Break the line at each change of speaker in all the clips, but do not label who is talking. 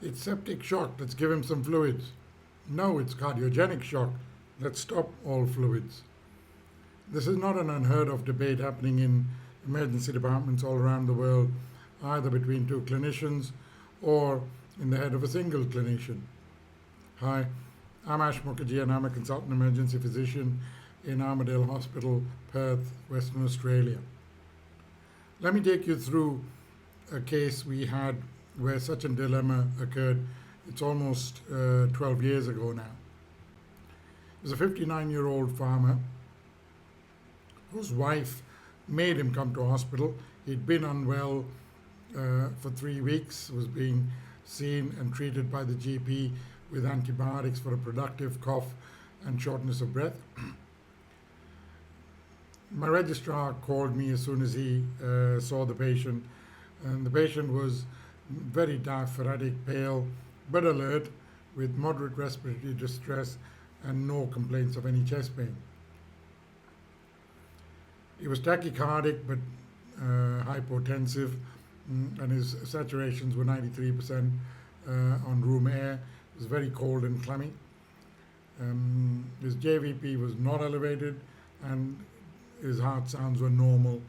It's septic shock, let's give him some fluids. No, it's cardiogenic shock, let's stop all fluids. This is not an unheard of debate happening in emergency departments all around the world, either between two clinicians or in the head of a single clinician. Hi, I'm Ash Mukherjee and I'm a consultant emergency physician in Armadale Hospital, Perth, Western Australia. Let me take you through a case we had where such a dilemma occurred. It's almost 12 years ago now. It was a 59-year-old farmer whose wife made him come to hospital. He'd been unwell for 3 weeks, was being seen and treated by the GP with antibiotics for a productive cough and shortness of breath. My registrar called me as soon as he saw the patient, and the patient was very diaphoretic, pale, but alert, with moderate respiratory distress and no complaints of any chest pain. He was tachycardic but hypotensive, and his saturations were 93% on room air. It was very cold and clammy. His JVP was not elevated, and his heart sounds were normal,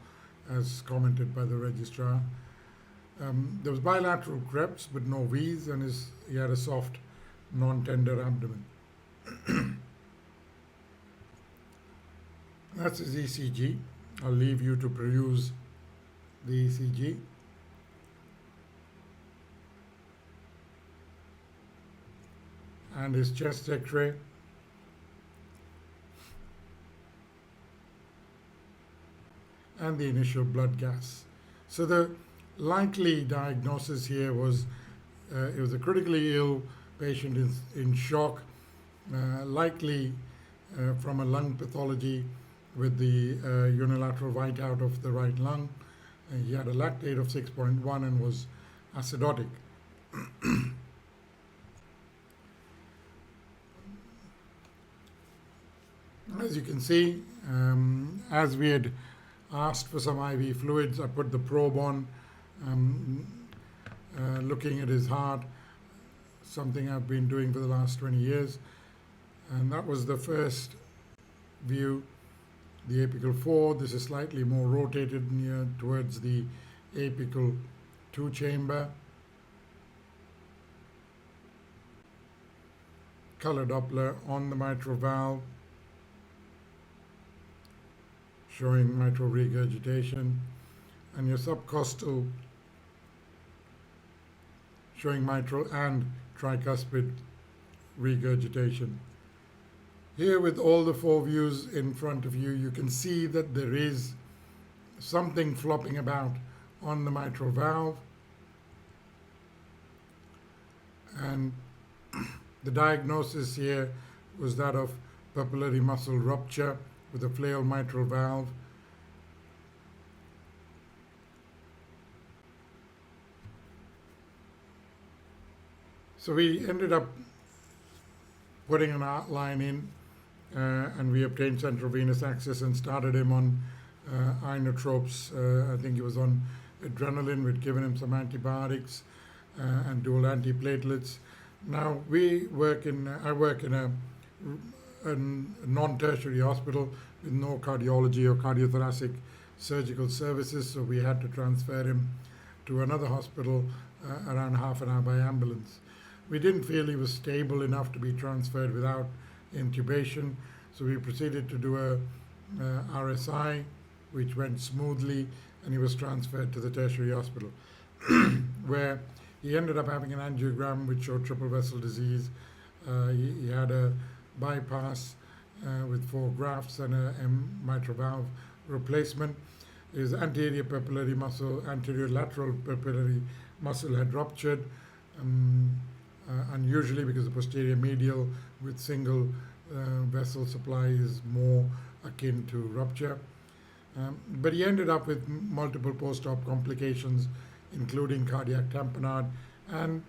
as commented by the registrar. There was bilateral creps but no V's, and he had a soft, non-tender abdomen. That's his ECG. I'll leave you to peruse the ECG. And his chest X-ray. And the initial blood gas. So the likely diagnosis here was it was a critically ill patient in shock, likely from a lung pathology with the unilateral whiteout of the right lung. He had a lactate of 6.1 and was acidotic. As you can see, as we had asked for some IV fluids, I put the probe on, looking at his heart, something I've been doing for the last 20 years. And that was the first view, the apical 4. This is slightly more rotated near towards the apical 2 chamber. Color Doppler on the mitral valve, showing mitral regurgitation, and your subcostal showing mitral and tricuspid regurgitation. Here, with all the 4 views in front of you, you can see that there is something flopping about on the mitral valve, and the diagnosis here was that of papillary muscle rupture with a flail mitral valve. So we ended up putting an outline in, and we obtained central venous access and started him on inotropes. I think he was on adrenaline. We'd given him some antibiotics and dual antiplatelets. Now I work in a non-tertiary hospital with no cardiology or cardiothoracic surgical services, so we had to transfer him to another hospital around half an hour by ambulance. We didn't feel he was stable enough to be transferred without intubation, so we proceeded to do a RSI, which went smoothly, and he was transferred to the tertiary hospital, where he ended up having an angiogram which showed triple vessel disease. He had a bypass with 4 grafts and a mitral valve replacement. His anterior papillary muscle, anterior lateral papillary muscle had ruptured, unusually because the posterior medial with single vessel supply is more akin to rupture. But he ended up with multiple post-op complications, including cardiac tamponade, and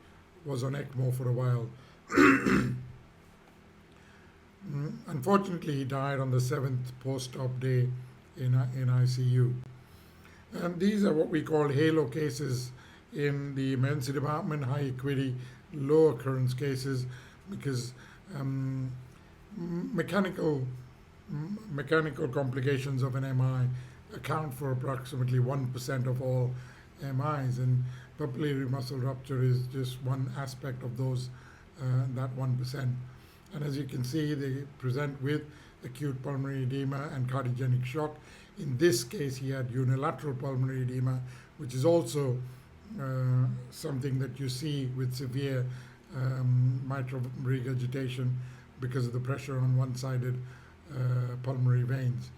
was on ECMO for a while. Unfortunately, he died on the 7th post-op day in ICU. And these are what we call halo cases in the emergency department, high acuity low occurrence cases because um, mechanical complications of an MI account for approximately 1% of all MIs, and papillary muscle rupture is just one aspect of those, that 1%. And as you can see, they present with acute pulmonary edema and cardiogenic shock. In this case, he had unilateral pulmonary edema, which is also something that you see with severe mitral regurgitation because of the pressure on one-sided pulmonary veins,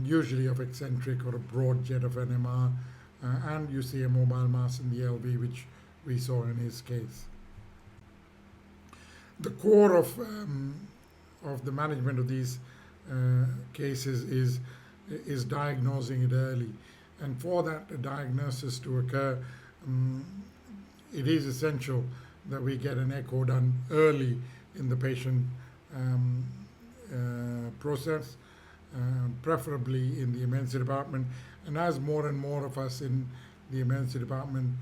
usually of eccentric or a broad jet of NMR, and you see a mobile mass in the LV, which we saw in his case. The core of the management of these cases is diagnosing it early, and for that diagnosis to occur, it is essential that we get an echo done early in the patient process, preferably in the emergency department. And as more and more of us in the emergency department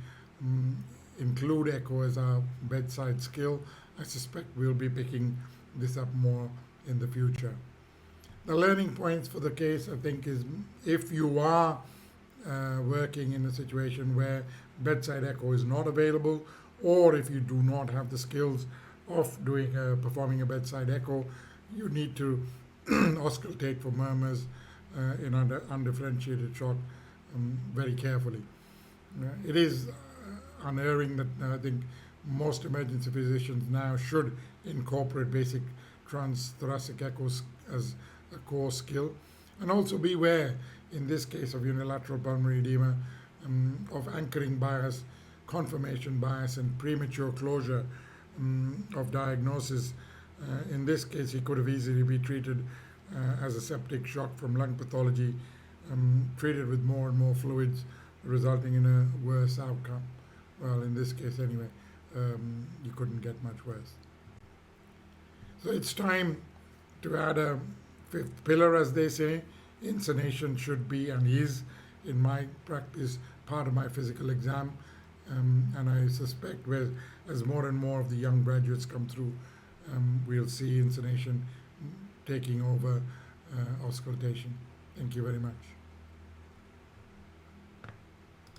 include echo as our bedside skill, I suspect we'll be picking this up more in the future. The learning points for the case, I think, is if you are working in a situation where bedside echo is not available, or if you do not have the skills of performing a bedside echo, you need to auscultate for murmurs in undifferentiated shock very carefully. It is unerring that I think most emergency physicians now should incorporate basic transthoracic echoes as a core skill, and also beware, in this case of unilateral pulmonary edema, of anchoring bias, confirmation bias, and premature closure of diagnosis. In this case, he could have easily been treated as a septic shock from lung pathology, treated with more and more fluids, resulting in a worse outcome. Well, in this case anyway, you couldn't get much worse. So it's time to add a fifth pillar, as they say. Insonation should be, and is, in my practice, part of my physical exam. And I suspect as more and more of the young graduates come through, we'll see insonation taking over auscultation. Thank you very much.